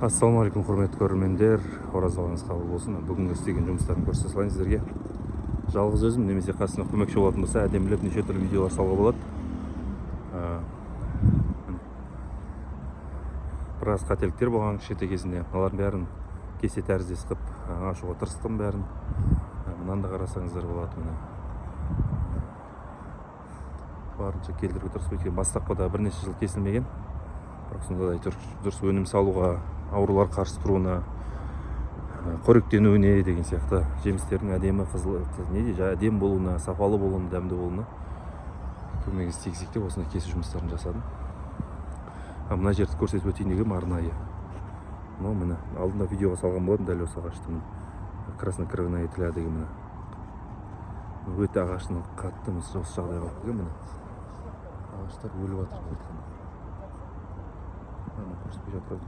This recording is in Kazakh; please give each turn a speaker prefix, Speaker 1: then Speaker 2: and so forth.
Speaker 1: Ассалаумағалейкум құрметті көрермендер, оразаларыңыз қабыл болсын. Бүгінгі істеген жұмыстарын көрсете салайын сіздерге. Жалғыз өзім немесе қасына көмекші болатын болса, әдемілеп неше түрлі видеолар салуға болады. Біраз қателіктер болған кішкентай кезінде. Мыналардың бәрін кесе тәріздес қып ашуға тырыстым бәрін. Мынаны да қарасаңыздар болады. Барынша келтіруге тырысып өткен. Бастапқыда бірнеше жыл кесілмеген. Бірақ сонда да дұрыс өнім салуға, аурулар қарсы тұруына, қоректенуіне деген сияқты жемістердің әдемі әдемі болуына, сапалы болуына, дәмді болуына көмегіңіз тигізейік деп осындай кесу жұмыстарын жасадым. Мына жерді көрсетіп өтейін дегенім арнайы. Міне алдында видеоға салған болатын дәл осы ағашты. Краснокрыльная тля деген міне. Өте ағашының қатты осы жағдайға келген міне. Ағаштар өліп жатыр. Көрсетпей жатыр.